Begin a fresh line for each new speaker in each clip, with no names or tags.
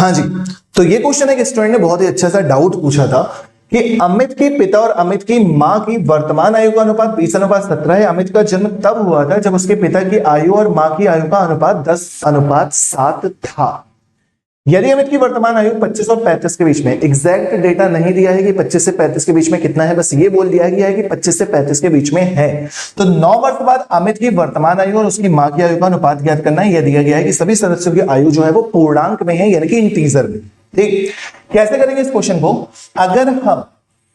हाँ जी, तो ये क्वेश्चन एक स्टूडेंट ने बहुत ही अच्छा सा डाउट पूछा था कि अमित के पिता और अमित की मां की वर्तमान आयु का अनुपात 20:17 है। अमित का जन्म तब हुआ था जब उसके पिता की आयु और मां की आयु का अनुपात 10:7 था। यदि अमित की वर्तमान आयु 25 और 35 के बीच में, एग्जैक्ट डेटा नहीं दिया है कि 25 से 35 के बीच में कितना है, बस ये बोल दिया गया है कि 25 से 35 के बीच में है। तो 9 वर्ष बाद अमित की वर्तमान आयु और उसकी मां की आयु का अनुपात ज्ञात करना है। यह दिया गया है कि सभी सदस्यों की आयु जो है वो पूर्णांक में है, यानी कि इंटीजर में। ठीक, कैसे करेंगे इस क्वेश्चन को? अगर हम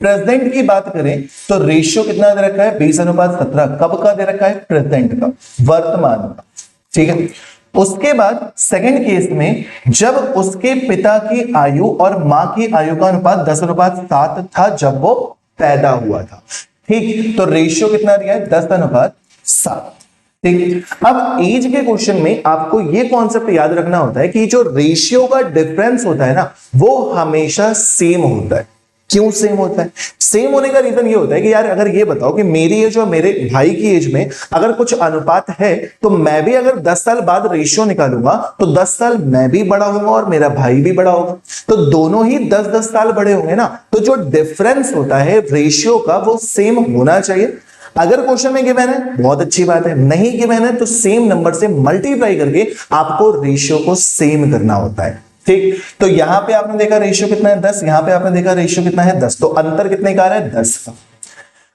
प्रेजेंट की बात करें तो रेशियो कितना दे रखा है? 20:17। कब का दे रखा है? प्रेजेंट का, वर्तमान का। ठीक है, उसके बाद सेकंड केस में जब उसके पिता की आयु और मां की आयु का अनुपात 10:7 था जब वो पैदा हुआ था। ठीक, तो रेशियो कितना दिया है? 10:7। ठीक, अब एज के क्वेश्चन में आपको ये कॉन्सेप्ट याद रखना होता है कि जो रेशियो का डिफरेंस होता है ना, वो हमेशा सेम होता है। क्यों सेम होता है? सेम होने का रीजन ये होता है कि यार अगर ये बताओ कि मेरी एज और मेरे भाई की एज में अगर कुछ अनुपात है तो मैं भी अगर 10 साल बाद रेशियो निकालूंगा तो 10 साल मैं भी बड़ा होगा और मेरा भाई भी बड़ा होगा, तो दोनों ही 10-10 साल बड़े होंगे ना। तो जो डिफरेंस होता है रेशियो का वो सेम होना चाहिए। अगर क्वेश्चन में गिवन है बहुत अच्छी बात है, नहीं गिवन है तो सेम नंबर से मल्टीप्लाई करके आपको रेशियो को सेम करना होता है। ठीक, तो यहां पे आपने देखा रेशियो कितना है? 10। यहां पे आपने देखा रेशियो कितना है? 10। तो अंतर कितने का आ रहा है? 10 का।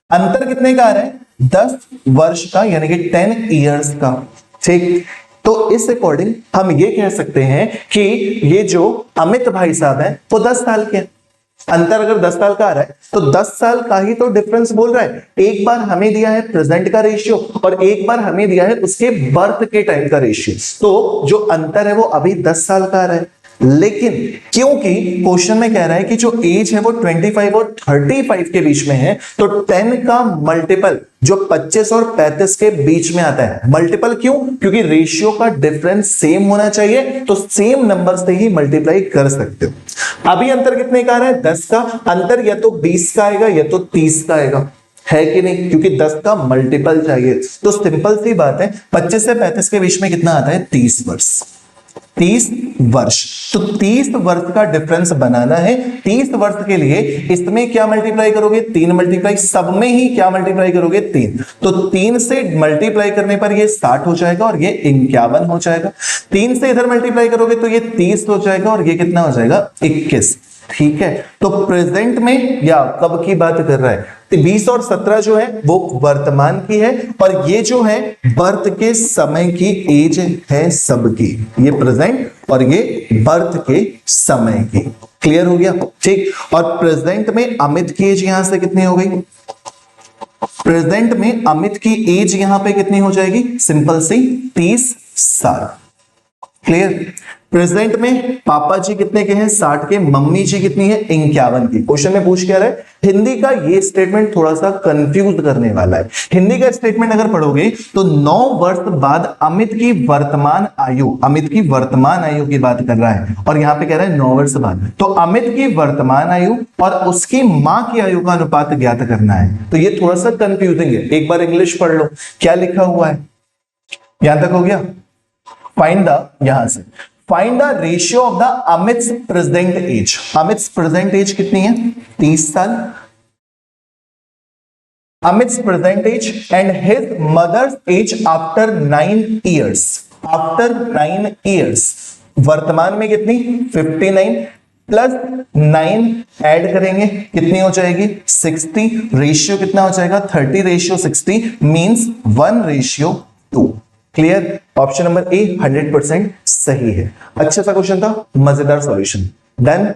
अंतर कितने का आ रहा है? 10 वर्ष का, यानी कि 10 इयर्स का। ठीक, तो इस अकॉर्डिंग हम ये कह सकते हैं कि ये जो अमित भाई साहब हैं वो 10 साल के हैं। अंतर अगर 10 साल का आ रहा है तो 10 साल का ही तो डिफरेंस बोल रहा है। एक बार हमें दिया है प्रेजेंट का रेशियो और एक बार हमें दिया है उसके बर्थ के टाइम का रेशियो, तो जो अंतर है वो अभी 10 साल का आ रहा है। लेकिन क्योंकि क्वेश्चन में कह रहा है कि जो एज है वो 25 और 35 के बीच में है, तो 10 का मल्टीपल जो 25 और 35 के बीच में आता है। मल्टीपल क्यों? क्योंकि रेशियो का डिफरेंस सेम होना चाहिए, तो सेम नंबर से ही मल्टीप्लाई कर सकते हो। अभी अंतर कितने का आ रहा है? 10 का। अंतर या तो 20 का आएगा या तो 30 का आएगा, है कि नहीं? क्योंकि 10 का मल्टीपल चाहिए। तो सिंपल सी बात है, 25 से 35 के बीच में कितना आता है? 30 वर्ष। 30 वर्ष, तो 30 वर्ष का डिफरेंस बनाना है। 30 वर्ष के लिए इसमें क्या मल्टीप्लाई करोगे? 3 मल्टीप्लाई, सब में ही क्या मल्टीप्लाई करोगे? 3। तो 3 से मल्टीप्लाई करने पर ये 60 हो जाएगा और ये 51 हो जाएगा। 3 से इधर मल्टीप्लाई करोगे तो ये 30 हो जाएगा और ये कितना हो जाएगा? 21। ठीक है, तो प्रेजेंट में या कब की बात कर रहा है? 20 और 17 जो है वो वर्तमान की है और ये जो है बर्थ के समय की एज है सबकी। ये प्रेजेंट और ये बर्थ के समय की। क्लियर हो गया? ठीक, और प्रेजेंट में अमित की एज यहां से कितनी हो गई? प्रेजेंट में अमित की एज यहां पे कितनी हो जाएगी? सिंपल सी 30 साल। क्लियर? प्रेजेंट में पापा जी कितने के हैं? 60 के। मम्मी जी कितनी है? 51 की। क्वेश्चन में पूछ क्या रहा है? हिंदी का ये स्टेटमेंट थोड़ा सा कंफ्यूज करने वाला है। हिंदी का स्टेटमेंट अगर पढ़ोगे तो 9 वर्ष बाद अमित की वर्तमान आयु, अमित की वर्तमान आयु की बात कर रहा है और यहां पे कह रहा है 9 वर्ष बाद, तो अमित की वर्तमान आयु और उसकी मां की आयु का अनुपात ज्ञात करना है। तो ये थोड़ा सा कंफ्यूजिंग है। एक बार इंग्लिश पढ़ लो, क्या लिखा हुआ है? यहां तक हो गया? फाइंड द, यहां से find the ratio of the Amit's present age. Amit's present age कितनी है? 30 साल। Amit's present age and his mother's age after 9 years. After 9 years वर्तमान में कितनी? 59 प्लस 9 ऐड करेंगे कितनी हो जाएगी? 60। रेशियो कितना हो जाएगा? 30:60 means 1:2। Clear? Option number A 100% सही है। अच्छा सा क्वेश्चन था, मजेदार सॉल्यूशन। डन।